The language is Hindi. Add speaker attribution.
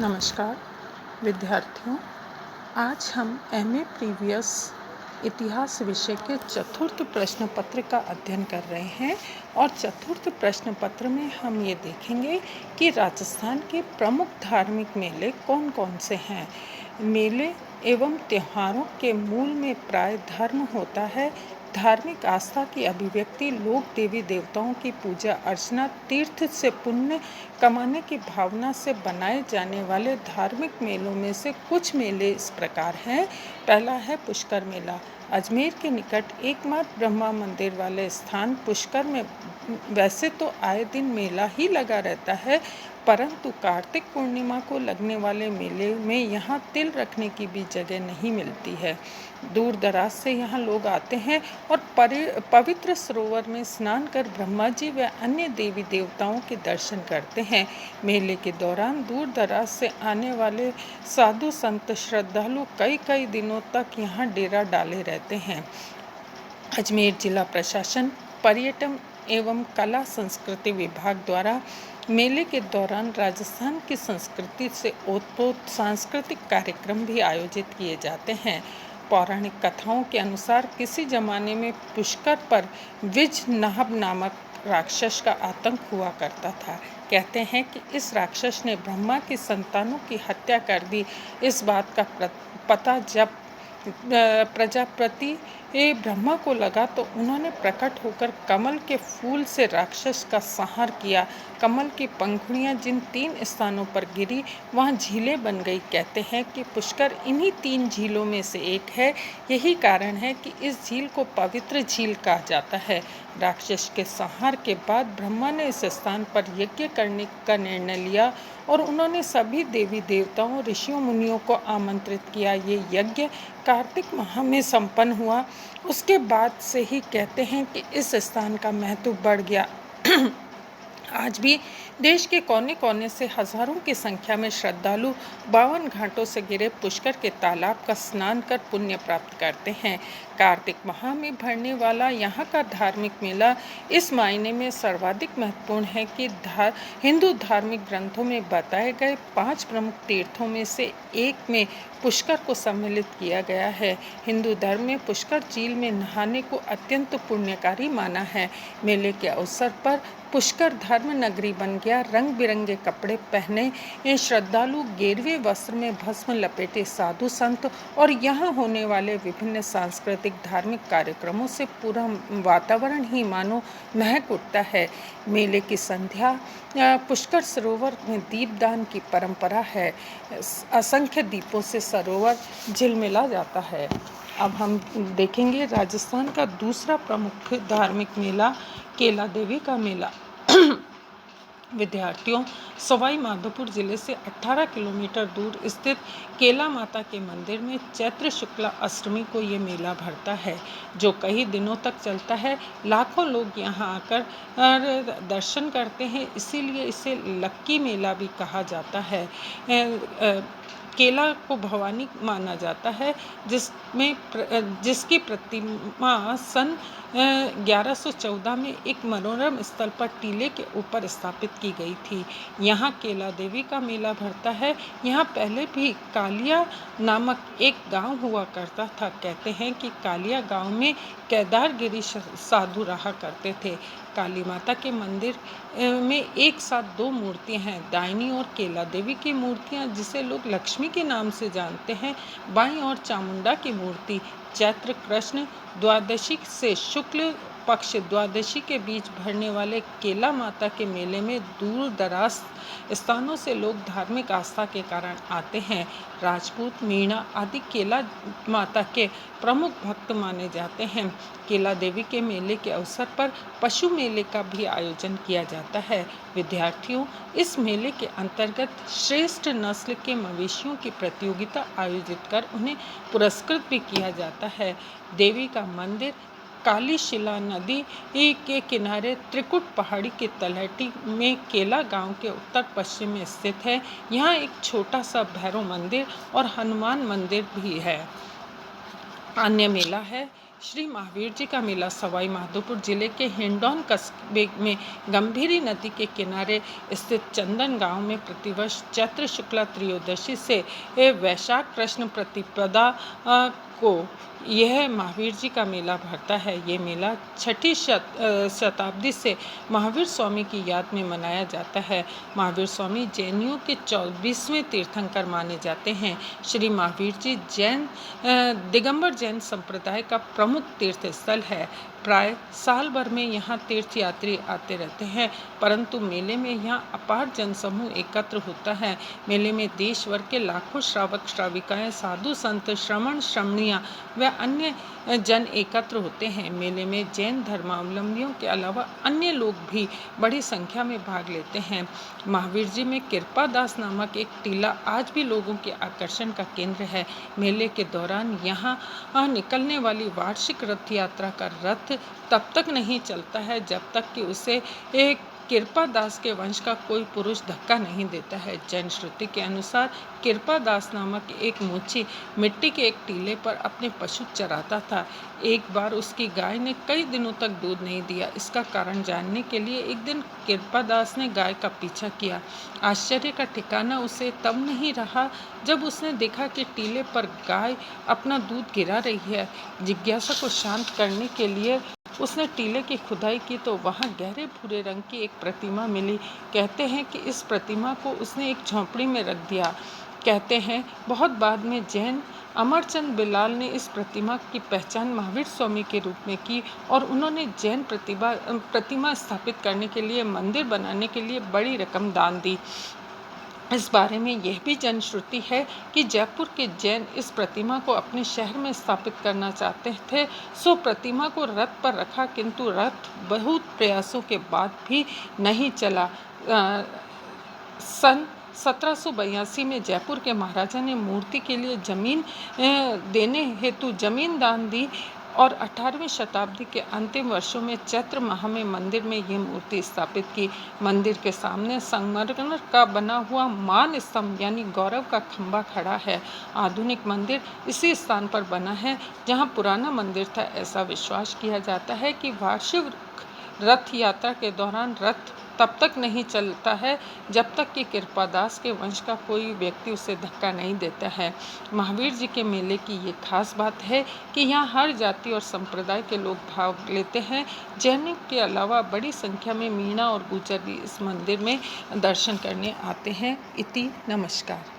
Speaker 1: नमस्कार विद्यार्थियों, आज हम एमए प्रीवियस इतिहास विषय के चतुर्थ प्रश्न पत्र का अध्ययन कर रहे हैं और चतुर्थ प्रश्न पत्र में हम ये देखेंगे कि राजस्थान के प्रमुख धार्मिक मेले कौन कौन से हैं। मेले एवं त्योहारों के मूल में प्राय धर्म होता है। धार्मिक आस्था की अभिव्यक्ति लोग देवी देवताओं की पूजा अर्चना तीर्थ से पुण्य कमाने की भावना से बनाए जाने वाले धार्मिक मेलों में से कुछ मेले इस प्रकार हैं। पहला है पुष्कर मेला। अजमेर के निकट एकमात्र ब्रह्मा मंदिर वाले स्थान पुष्कर में वैसे तो आए दिन मेला ही लगा रहता है, परंतु कार्तिक पूर्णिमा को लगने वाले मेले में यहाँ तिल रखने की भी जगह नहीं मिलती है। दूर दराज से यहाँ लोग आते हैं और पवित्र सरोवर में स्नान कर ब्रह्मा जी व अन्य देवी देवताओं के दर्शन करते हैं। मेले के दौरान दूर दराज से आने वाले साधु संत श्रद्धालु कई कई दिनों तक यहाँ डेरा डाले रहते हैं। अजमेर जिला प्रशासन पर्यटन एवं कला संस्कृति विभाग द्वारा मेले के दौरान राजस्थान की संस्कृति से ओतप्रोत सांस्कृतिक कार्यक्रम भी आयोजित किए जाते हैं। पौराणिक कथाओं के अनुसार किसी जमाने में पुष्कर पर विज नाहब नामक राक्षस का आतंक हुआ करता था। कहते हैं कि इस राक्षस ने ब्रह्मा की संतानों की हत्या कर दी। इस बात का पता जब प्रजापति ब्रह्मा को लगा तो उन्होंने प्रकट होकर कमल के फूल से राक्षस का संहार किया। कमल की पंखुड़ियाँ जिन 3 स्थानों पर गिरी वहाँ झीलें बन गई। कहते हैं कि पुष्कर इन्हीं 3 झीलों में से एक है। यही कारण है कि इस झील को पवित्र झील कहा जाता है। राक्षस के संहार के बाद ब्रह्मा ने इस स्थान पर यज्ञ करने का निर्णय लिया और उन्होंने सभी देवी देवताओं ऋषियों मुनियों को आमंत्रित किया। ये यज्ञ कार्तिक माह में संपन्न हुआ। उसके बाद से ही कहते हैं कि इस स्थान का महत्व बढ़ गया। आज भी देश के कोने कोने से हजारों की संख्या में श्रद्धालु 52 घाटों से गिरे पुष्कर के तालाब का स्नान कर पुण्य प्राप्त करते हैं। कार्तिक माह में भरने वाला यहाँ का धार्मिक मेला इस मायने में सर्वाधिक महत्वपूर्ण है कि हिंदू धार्मिक ग्रंथों में बताए गए 5 प्रमुख तीर्थों में से एक में पुष्कर को सम्मिलित किया गया है। हिंदू धर्म में पुष्कर झील में नहाने को अत्यंत पुण्यकारी माना है। मेले के अवसर पर पुष्कर धर्म नगरी बन गया। रंग बिरंगे कपड़े पहने श्रद्धालु गेरुए वस्त्र में भस्म लपेटे साधु संत और यहाँ होने वाले विभिन्न सांस्कृतिक धार्मिक कार्यक्रमों से पूरा वातावरण ही मानो महक उठता है। मेले की संध्या पुष्कर सरोवर में दीपदान की परंपरा है। असंख्य दीपों से सरोवर झिलमिला जाता है। अब हम देखेंगे राजस्थान का दूसरा प्रमुख धार्मिक मेला केला देवी का मेला। विद्यार्थियों, सवाई माधोपुर जिले से 18 किलोमीटर दूर स्थित केला माता के मंदिर में चैत्र शुक्ला अष्टमी को ये मेला भरता है, जो कई दिनों तक चलता है। लाखों लोग यहाँ आकर दर्शन करते हैं, इसीलिए इसे लक्की मेला भी कहा जाता है। केला को भवानी माना जाता है, जिसकी प्रतिमा सन 1114 में एक मनोरम स्थल पर टीले के ऊपर स्थापित की गई थी। यहाँ केला देवी का मेला भरता है। यहाँ पहले भी कालिया नामक एक गांव हुआ करता था। कहते हैं कि कालिया गांव में केदारगिरी साधु रहा करते थे। काली माता के मंदिर में एक साथ 2 मूर्तियां हैं। दाहिनी ओर केला देवी की मूर्तियां, जिसे लोग लक्ष्मी के नाम से जानते हैं। बाईं ओर चामुंडा की मूर्ति। चैत्र कृष्ण द्वादशी से शुक्ल पक्ष द्वादशी के बीच भरने वाले केला माता के मेले में दूर दराज स्थानों से लोग धार्मिक आस्था के कारण आते हैं। राजपूत, मीणा आदि केला माता के प्रमुख भक्त माने जाते हैं। केला देवी के मेले के अवसर पर पशु मेले का भी आयोजन किया जाता है। विद्यार्थियों, इस मेले के अंतर्गत श्रेष्ठ नस्ल के मवेशियों की प्रतियोगिता आयोजित कर उन्हें पुरस्कृत भी किया जाता है। देवी का मंदिर काली शिला नदी के किनारे त्रिकुट पहाड़ी के तलहटी में केला गांव के उत्तर पश्चिम में स्थित है। यहाँ एक छोटा सा भैरव मंदिर और हनुमान मंदिर भी है। अन्य मेला है श्री महावीर जी का मेला सवाई माधोपुर जिले के हिंडौन कस्बे में गंभीरी नदी के किनारे स्थित चंदन गांव में प्रतिवर्ष चैत्र शुक्ला त्रयोदशी से वैशाख कृष्ण प्रतिपदा को यह महावीर जी का मेला भरता है। ये मेला छठी शताब्दी से महावीर स्वामी की याद में मनाया जाता है। महावीर स्वामी जैनियों के 24वें तीर्थंकर माने जाते हैं। श्री महावीर जी दिगंबर जैन संप्रदाय का प्रमुख तीर्थ स्थल है। प्राय साल भर में यहाँ तीर्थयात्री आते रहते हैं, परंतु मेले में यहाँ अपार जनसमूह एकत्र होता है। मेले में देश भर के लाखों श्रावक श्राविकाएं, साधु संत, श्रमण श्रमणियाँ व अन्य जन एकत्र होते हैं। मेले में जैन धर्मावलंबियों के अलावा अन्य लोग भी बड़ी संख्या में भाग लेते हैं। महावीर जी में कृपा दास नामक एक टीला आज भी लोगों के आकर्षण का केंद्र है। मेले के दौरान यहाँ निकलने वाली वार्षिक रथ यात्रा का रथ तब तक नहीं चलता है जब तक कि उसे एक कृपा दास के वंश का कोई पुरुष धक्का नहीं देता है। जैन श्रुति के अनुसार कृपा दास नामक एक मुची मिट्टी के एक टीले पर अपने पशु चराता था। एक बार उसकी गाय ने कई दिनों तक दूध नहीं दिया। इसका कारण जानने के लिए एक दिन कृपा दास ने गाय का पीछा किया। आश्चर्य का ठिकाना उसे तब नहीं रहा जब उसने देखा कि टीले पर गाय अपना दूध गिरा रही है। जिज्ञासा को शांत करने के लिए उसने टीले की खुदाई की तो वहाँ गहरे भूरे रंग की एक प्रतिमा मिली। कहते हैं कि इस प्रतिमा को उसने एक झोंपड़ी में रख दिया। कहते हैं बहुत बाद में जैन अमरचंद बिलाल ने इस प्रतिमा की पहचान महावीर स्वामी के रूप में की और उन्होंने जैन प्रतिमा स्थापित करने के लिए, मंदिर बनाने के लिए बड़ी रकम दान दी। इस बारे में यह भी जनश्रुति है कि जयपुर के जैन इस प्रतिमा को अपने शहर में स्थापित करना चाहते थे, सो प्रतिमा को रथ पर रखा, किंतु रथ बहुत प्रयासों के बाद भी नहीं चला। सन 1782 में जयपुर के महाराजा ने मूर्ति के लिए जमीन देने हेतु जमीन दान दी और 18वीं शताब्दी के अंतिम वर्षों में चैत्र माह में मंदिर में यह मूर्ति स्थापित की। मंदिर के सामने संगमरमर का बना हुआ मान स्तंभ यानी गौरव का खंभा खड़ा है। आधुनिक मंदिर इसी स्थान पर बना है जहां पुराना मंदिर था। ऐसा विश्वास किया जाता है कि वार्षिक रथ यात्रा के दौरान रथ तब तक नहीं चलता है जब तक कि कृपादास के वंश का कोई व्यक्ति उसे धक्का नहीं देता है। महावीर जी के मेले की ये खास बात है कि यहाँ हर जाति और संप्रदाय के लोग भाग लेते हैं। जैनों के अलावा बड़ी संख्या में मीणा और गुर्जर भी इस मंदिर में दर्शन करने आते हैं। इति नमस्कार।